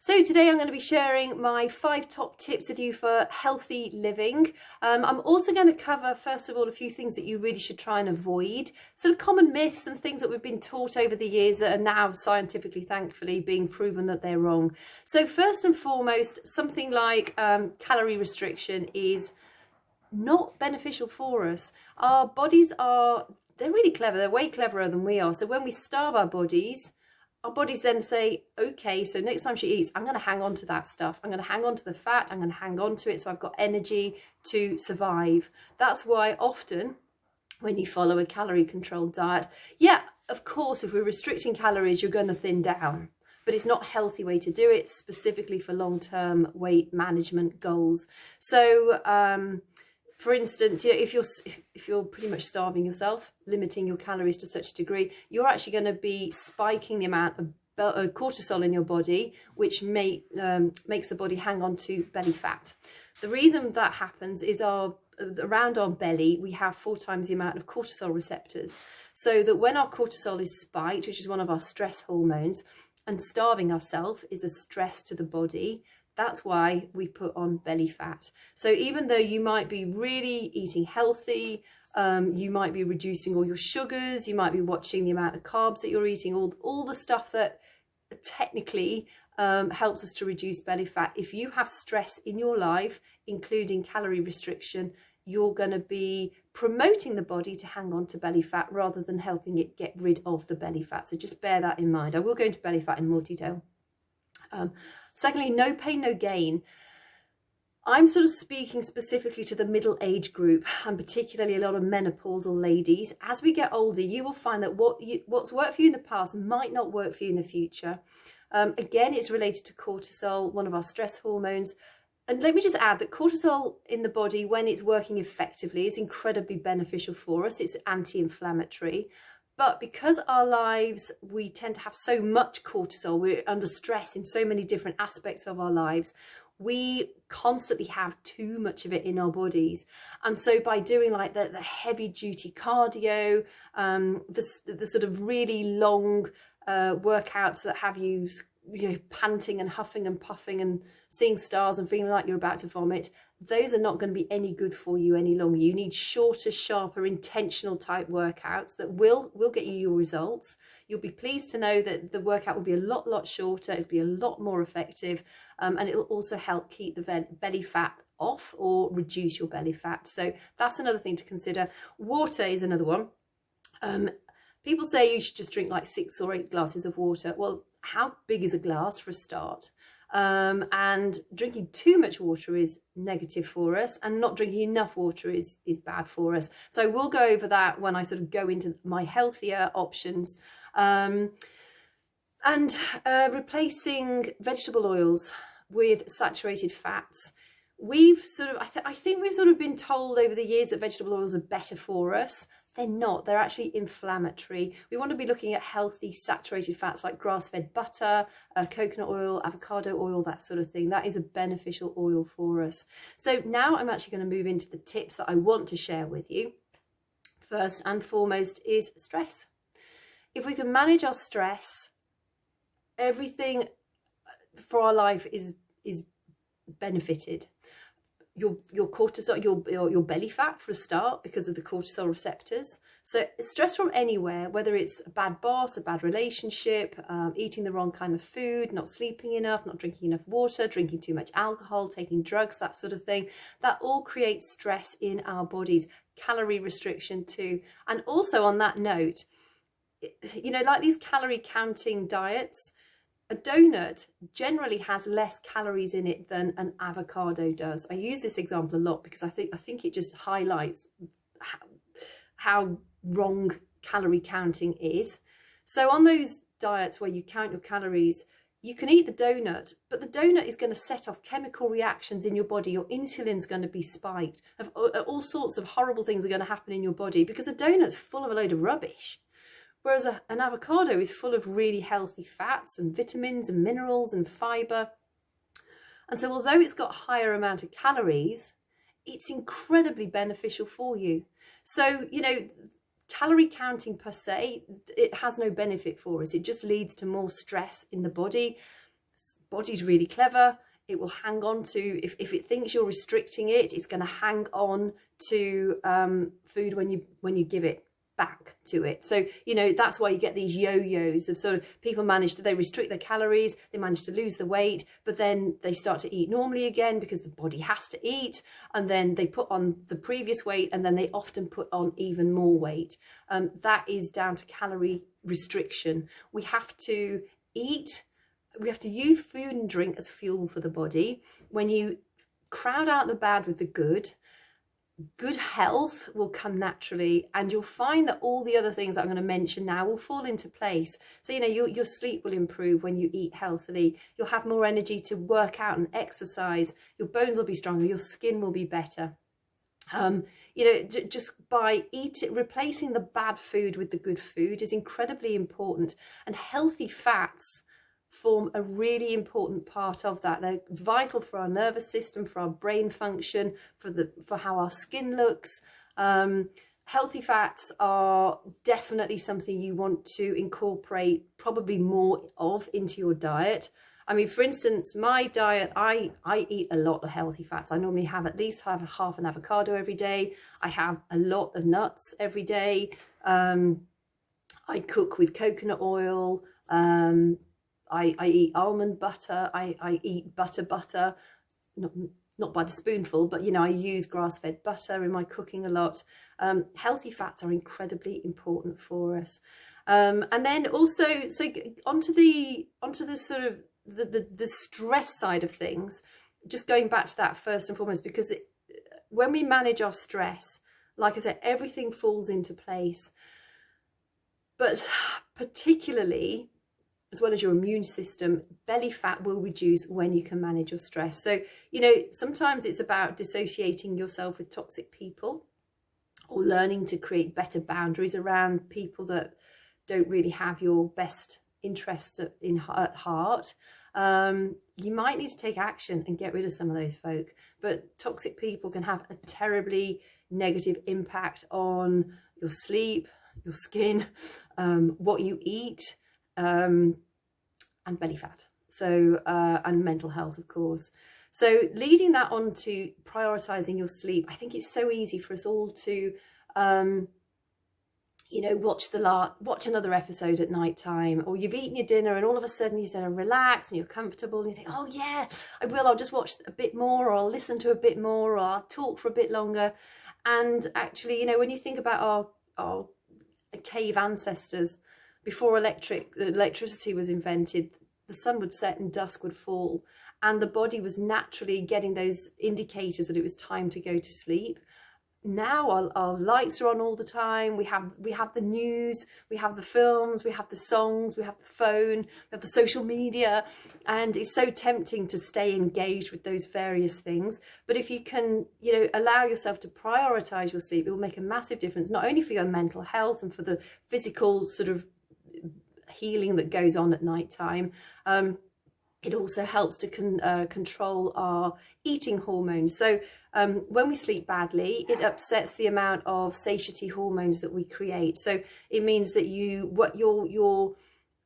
So today I'm going to be sharing my 5 top tips with you for healthy living. I'm also going to cover, first of all, a few things that you really should try and avoid, sort of common myths and things that we've been taught over the years that are now scientifically, thankfully, being proven that they're wrong. So first and foremost, something like calorie restriction is not beneficial for us. Our bodies they're really clever. They're way cleverer than we are. So when we starve our bodies then say, okay, so next time she eats, I'm going to hang on to that stuff. I'm going to hang on to the fat. I'm going to hang on to it so I've got energy to survive. That's why often when you follow a calorie controlled diet, yeah, of course, if we're restricting calories, you're going to thin down. But it's not a healthy way to do it, specifically for long-term weight management goals. So, for instance, you know, if you're pretty much starving yourself, limiting your calories to such a degree, you're actually going to be spiking the amount of cortisol in your body, which makes the body hang on to belly fat. The reason that happens is around our belly, we have 4 times the amount of cortisol receptors. So that when our cortisol is spiked, which is one of our stress hormones, and starving ourselves is a stress to the body, that's why we put on belly fat. So even though you might be really eating healthy, you might be reducing all your sugars, you might be watching the amount of carbs that you're eating, all the stuff that technically helps us to reduce belly fat. If you have stress in your life, including calorie restriction, you're going to be promoting the body to hang on to belly fat rather than helping it get rid of the belly fat. So just bear that in mind. I will go into belly fat in more detail. Secondly, no pain, no gain. I'm sort of speaking specifically to the middle age group, and particularly a lot of menopausal ladies. As we get older, you will find that what's worked for you in the past might not work for you in the future. Again, it's related to cortisol, one of our stress hormones. And let me just add that cortisol in the body, when it's working effectively, is incredibly beneficial for us. It's anti-inflammatory. But because our lives, we tend to have so much cortisol, we're under stress in so many different aspects of our lives, we constantly have too much of it in our bodies. And so by doing like the heavy duty cardio, the sort of really long workouts that have you panting and huffing and puffing and seeing stars and feeling like you're about to vomit, those are not going to be any good for you any longer. You need shorter, sharper, intentional type workouts that will get you your results. You'll be pleased to know that the workout will be a lot shorter, it'll be a lot more effective, and it will also help keep the belly fat off or reduce your belly fat. So that's another thing to consider. Water is another one. People say you should just drink like 6 or 8 glasses of water. Well, how big is a glass for a start? And drinking too much water is negative for us, and not drinking enough water is bad for us. So we'll go over that when I sort of go into my healthier options. Replacing vegetable oils with saturated fats. We've sort of, I think we've sort of been told over the years that vegetable oils are better for us. They're not. They're actually inflammatory. We want to be looking at healthy saturated fats like grass-fed butter, coconut oil, avocado oil, that sort of thing. That is a beneficial oil for us. So now I'm actually going to move into the tips that I want to share with you. First and foremost is stress. If we can manage our stress, everything for our life is benefited. Your cortisol, your belly fat for a start, because of the cortisol receptors. So stress from anywhere, whether it's a bad boss, a bad relationship, eating the wrong kind of food, not sleeping enough, not drinking enough water, drinking too much alcohol, taking drugs, that sort of thing, that all creates stress in our bodies. Calorie restriction too. And also on that note, you know, like these calorie counting diets, a donut generally has less calories in it than an avocado does. I use this example a lot because I think it just highlights how wrong calorie counting is. So on those diets where you count your calories, you can eat the donut, but the donut is going to set off chemical reactions in your body. Your insulin's going to be spiked. All sorts of horrible things are going to happen in your body because a donut's full of a load of rubbish. Whereas an avocado is full of really healthy fats and vitamins and minerals and fibre. And so although it's got a higher amount of calories, it's incredibly beneficial for you. So, you know, calorie counting per se, it has no benefit for us. It just leads to more stress in the body. body's really clever. It will hang on to, if it thinks you're restricting it, it's going to hang on to food when you give it back to it. So, you know, that's why you get these yo-yos of sort of people they restrict their calories, they manage to lose the weight, but then they start to eat normally again because the body has to eat, and then they put on the previous weight, and then they often put on even more weight. That is down to calorie restriction. We have to eat, we have to use food and drink as fuel for the body. When you crowd out the bad with the good health will come naturally, and you'll find that all the other things that I'm going to mention now will fall into place. So, you know, your sleep will improve when you eat healthily. You'll have more energy to work out and exercise. Your bones will be stronger. Your skin will be better. You know, just by replacing the bad food with the good food is incredibly important, and healthy fats form a really important part of that. They're vital for our nervous system, for our brain function, for how our skin looks. Healthy fats are definitely something you want to incorporate probably more of into your diet. I mean, for instance, my diet, I eat a lot of healthy fats. I normally have at least half an avocado every day. I have a lot of nuts every day. I cook with coconut oil. I eat almond butter. I eat butter, not by the spoonful, but, you know, I use grass-fed butter in my cooking a lot. Healthy fats are incredibly important for us. And then also, so onto the sort of the stress side of things, just going back to that first and foremost, because when we manage our stress, like I said, everything falls into place. But particularly, as well as your immune system, belly fat will reduce when you can manage your stress. So, you know, sometimes it's about dissociating yourself with toxic people, or learning to create better boundaries around people that don't really have your best interests at heart. You might need to take action and get rid of some of those folk, but toxic people can have a terribly negative impact on your sleep, your skin, what you eat, and belly fat, so and mental health, of course. So leading that on to prioritizing your sleep, I think it's so easy for us all to you know, watch another episode at night time, or you've eaten your dinner and all of a sudden you sort of relax and you're comfortable and you think, oh yeah, I'll just watch a bit more, or I'll listen to a bit more, or I'll talk for a bit longer. And actually, you know, when you think about our cave ancestors, before electricity was invented, the sun would set and dusk would fall, and the body was naturally getting those indicators that it was time to go to sleep. Now our lights are on all the time. We have the news, we have the films, we have the songs, we have the phone, we have the social media, and it's so tempting to stay engaged with those various things. But if you can, you know, allow yourself to prioritize your sleep, it will make a massive difference, not only for your mental health and for the physical sort of healing that goes on at night time. It also helps to control our eating hormones. So when we sleep badly, it upsets the amount of satiety hormones that we create. So it means that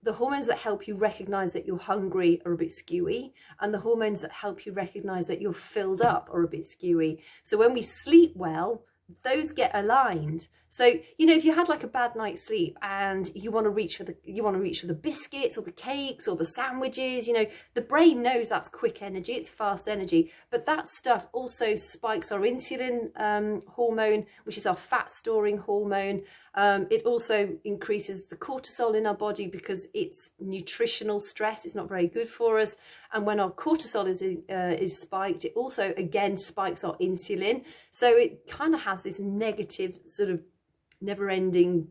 the hormones that help you recognize that you're hungry are a bit skewy, and the hormones that help you recognize that you're filled up are a bit skewy. So when we sleep well, those get aligned. So, you know, if you had like a bad night's sleep and you want to reach for the biscuits or the cakes or the sandwiches, you know, the brain knows that's quick energy, it's fast energy, but that stuff also spikes our insulin hormone, which is our fat storing hormone. It also increases the cortisol in our body because it's nutritional stress. It's not very good for us. And when our cortisol is spiked, it also again spikes our insulin. So it kind of has this negative sort of never-ending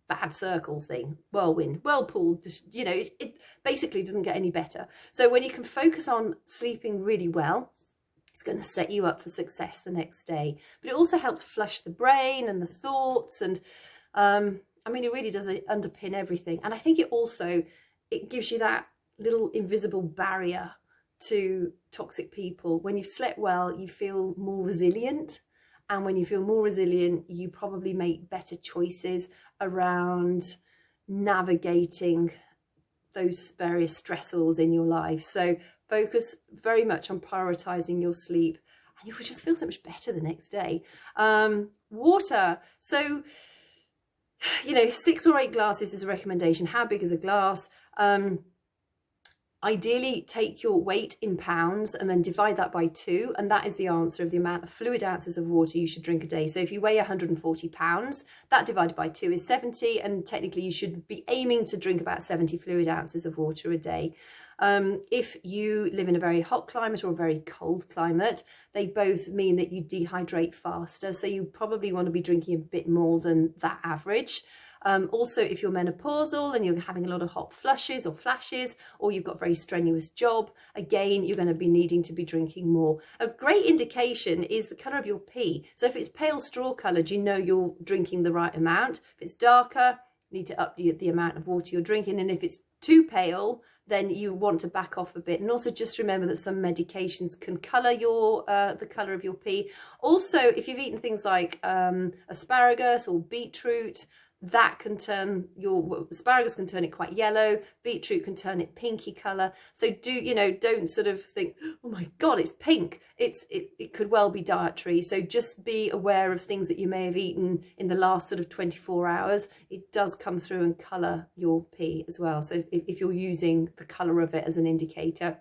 bad circle thing, whirlpool, you know, it basically doesn't get any better. So when you can focus on sleeping really well, it's going to set you up for success the next day. But it also helps flush the brain and the thoughts, and I mean, it really does underpin everything. And I think it gives you that little invisible barrier to toxic people. When you've slept well, you feel more resilient. And when you feel more resilient, you probably make better choices around navigating those various stressors in your life. So focus very much on prioritizing your sleep, and you will just feel so much better the next day. Water. So, you know, 6 or 8 glasses is a recommendation. How big is a glass? Ideally, take your weight in pounds and then divide that by 2, and that is the answer of the amount of fluid ounces of water you should drink a day. So if you weigh 140 pounds, that divided by 2 is 70, and technically you should be aiming to drink about 70 fluid ounces of water a day. If you live in a very hot climate or a very cold climate, they both mean that you dehydrate faster, so you probably want to be drinking a bit more than that average. Also, if you're menopausal and you're having a lot of hot flushes or flashes, or you've got a very strenuous job, again, you're going to be needing to be drinking more. A great indication is the colour of your pee. So if it's pale straw coloured, you know you're drinking the right amount. If it's darker, you need to up the amount of water you're drinking. And if it's too pale, then you want to back off a bit. And also just remember that some medications can colour your the colour of your pee. Also, if you've eaten things like asparagus or beetroot, that can turn asparagus can turn it quite yellow, beetroot can turn it pinky colour. So don't sort of think, oh my God, it's pink. It could well be dietary. So just be aware of things that you may have eaten in the last sort of 24 hours. It does come through and colour your pee as well. So if you're using the colour of it as an indicator.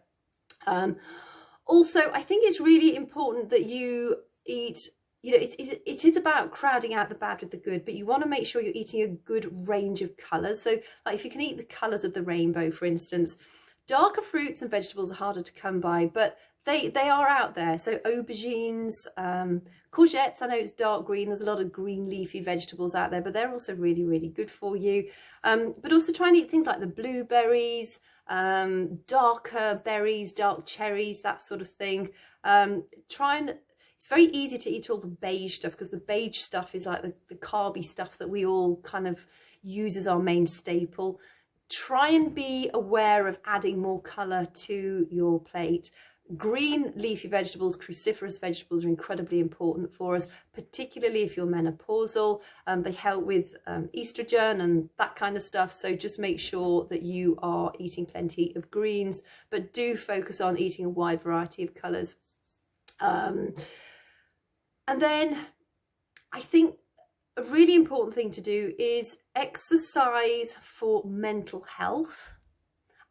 Also, I think it's really important that you eat. You know, it is about crowding out the bad with the good, but you want to make sure you're eating a good range of colours. So like if you can eat the colours of the rainbow, for instance, darker fruits and vegetables are harder to come by, but they are out there. So aubergines, courgettes, I know it's dark green. There's a lot of green leafy vegetables out there, but they're also really, really good for you. But also try and eat things like the blueberries, darker berries, dark cherries, that sort of thing. It's very easy to eat all the beige stuff, because the beige stuff is like the carby stuff that we all kind of use as our main staple. Try and be aware of adding more colour to your plate. Green leafy vegetables, cruciferous vegetables are incredibly important for us, particularly if you're menopausal. They help with estrogen and that kind of stuff. So just make sure that you are eating plenty of greens, but do focus on eating a wide variety of colours. And then I think a really important thing to do is exercise for mental health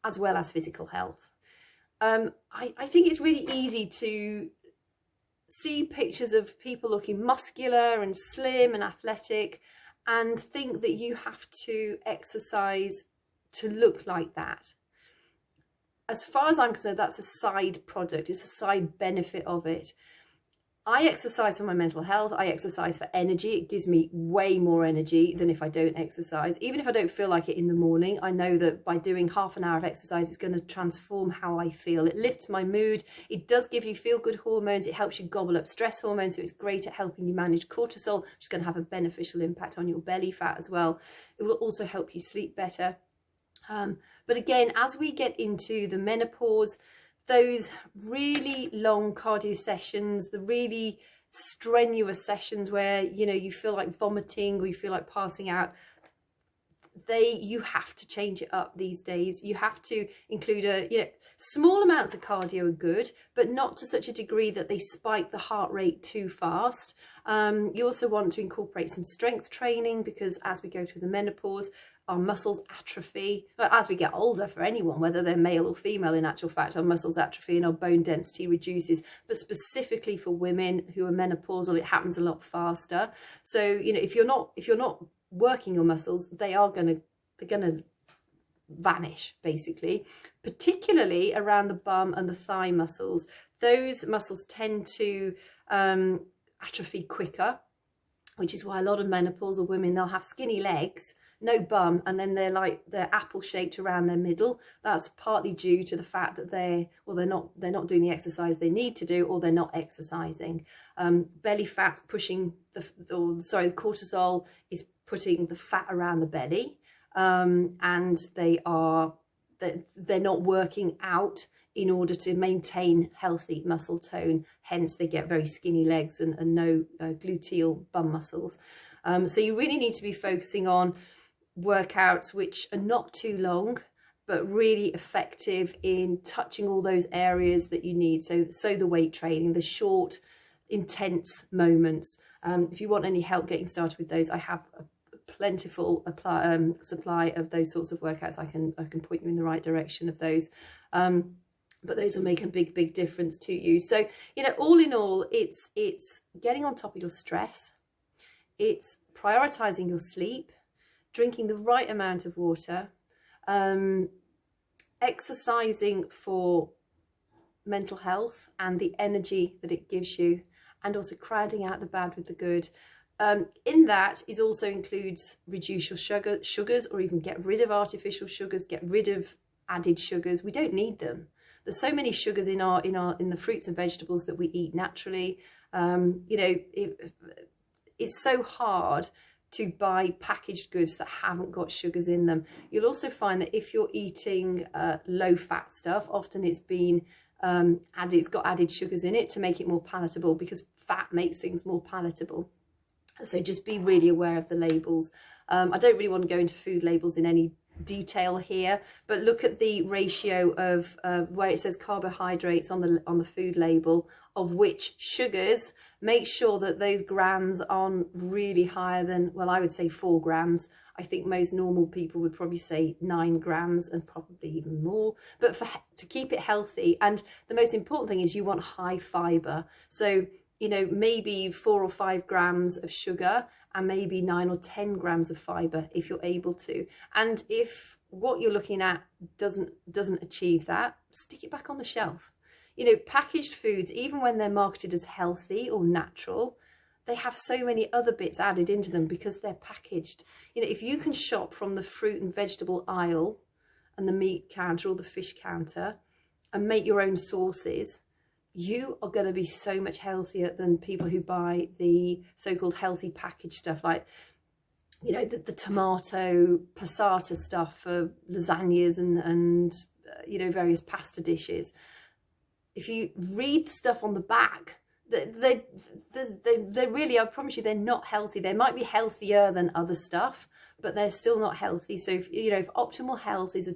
as well as physical health. I think it's really easy to see pictures of people looking muscular and slim and athletic and think that you have to exercise to look like that. As far as I'm concerned, that's a side product. It's a side benefit of it. I exercise for my mental health. I exercise for energy. It gives me way more energy than if I don't exercise. Even if I don't feel like it in the morning, I know that by doing half an hour of exercise, it's going to transform how I feel. It lifts my mood. It does give you feel-good hormones. It helps you gobble up stress hormones. So it's great at helping you manage cortisol, which is going to have a beneficial impact on your belly fat as well. It will also help you sleep better. But again, as we get into the menopause, those really long cardio sessions, the really strenuous sessions where, you know, you feel like vomiting or you feel like passing out, you have to change it up these days. You have to include small amounts of cardio are good, but not to such a degree that they spike the heart rate too fast. You also want to incorporate some strength training, because as we go through the menopause, our muscles atrophy. Well, as we get older, for anyone, whether they're male or female, in actual fact, our muscles atrophy and our bone density reduces. But specifically for women who are menopausal, it happens a lot faster. So, you know, if you're not working your muscles, they're gonna vanish, basically, particularly around the bum and the thigh muscles. Those muscles tend to atrophy quicker, which is why a lot of menopausal women, they'll have skinny legs, no bum, and then they're apple shaped around their middle. That's partly due to the fact that they're not doing the exercise they need to do, or they're not exercising. Belly fat pushing the cortisol is putting the fat around the belly, and they're not working out in order to maintain healthy muscle tone. Hence they get very skinny legs and no gluteal bum muscles. So you really need to be focusing on workouts which are not too long, but really effective in touching all those areas that you need. So the weight training, the short, intense moments. If you want any help getting started with those, I have a plentiful supply of those sorts of workouts. I can point you in the right direction of those. But those will make a big difference to you. So, you know, all in all, it's getting on top of your stress. It's prioritizing your sleep, drinking the right amount of water, exercising for mental health and the energy that it gives you, and also crowding out the bad with the good. In that is also includes reduce your sugars, or even get rid of artificial sugars, get rid of added sugars. We don't need them. There's so many sugars in the fruits and vegetables that we eat naturally. You know, it's so hard to buy packaged goods that haven't got sugars in them. You'll also find that if you're eating low fat stuff, often it's been it's got added sugars in it to make it more palatable, because fat makes things more palatable. So just be really aware of the labels. I don't really want to go into food labels in any detail here, but look at the ratio of where it says carbohydrates on the food label, of which sugars. Make sure that those grams aren't really higher than, well, I would say 4 grams. I think most normal people would probably say 9 grams, and probably even more. But to keep it healthy, and the most important thing is you want high fiber. So, you know, maybe 4 or 5 grams of sugar and maybe 9 or 10 grams of fiber if you're able to. And if what you're looking at doesn't achieve that, stick it back on the shelf. You know, packaged foods, even when they're marketed as healthy or natural, they have so many other bits added into them because they're packaged. You know, if you can shop from the fruit and vegetable aisle and the meat counter or the fish counter and make your own sauces, you are going to be so much healthier than people who buy the so-called healthy packaged stuff, like, you know, the tomato passata stuff for lasagnas and you know, various pasta dishes. If you read stuff on the back, they really, I promise you, they're not healthy. They might be healthier than other stuff, but they're still not healthy. So if, you know, if optimal health is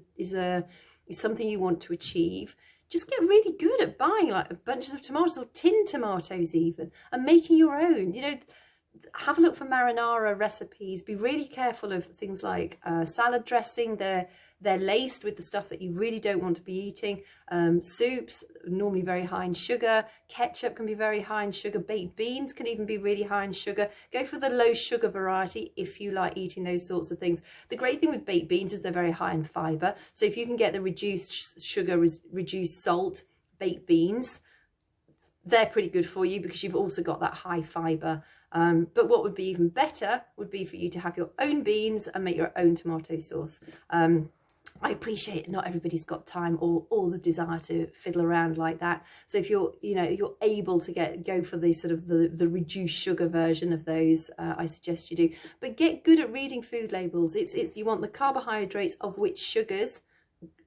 something you want to achieve, just get really good at buying like bunches of tomatoes, or tin tomatoes even, and making your own. You know, have a look for marinara recipes. Be really careful of things like salad dressing. They're laced with the stuff that you really don't want to be eating. Soups, normally very high in sugar. Ketchup can be very high in sugar. Baked beans can even be really high in sugar. Go for the low sugar variety if you like eating those sorts of things. The great thing with baked beans is they're very high in fiber. So if you can get the reduced sugar, reduced salt baked beans, they're pretty good for you because you've also got that high fiber. But what would be even better would be for you to have your own beans and make your own tomato sauce. I appreciate not everybody's got time or the desire to fiddle around like that. So if you're able to go for the sort of the reduced sugar version of those, I suggest you do. But get good at reading food labels. It's you want the carbohydrates of which sugars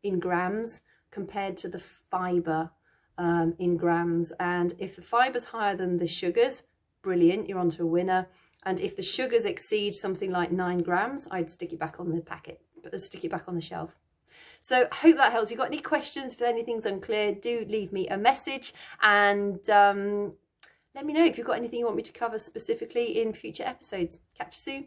in grams compared to the fiber in grams. And if the fiber's higher than the sugars, brilliant, you're onto a winner. And if the sugars exceed something like 9 grams, I'd stick it back on the packet, stick it back on the shelf. So I hope that helps. If you've got any questions, if anything's unclear, do leave me a message, and let me know if you've got anything you want me to cover specifically in future episodes. Catch you soon.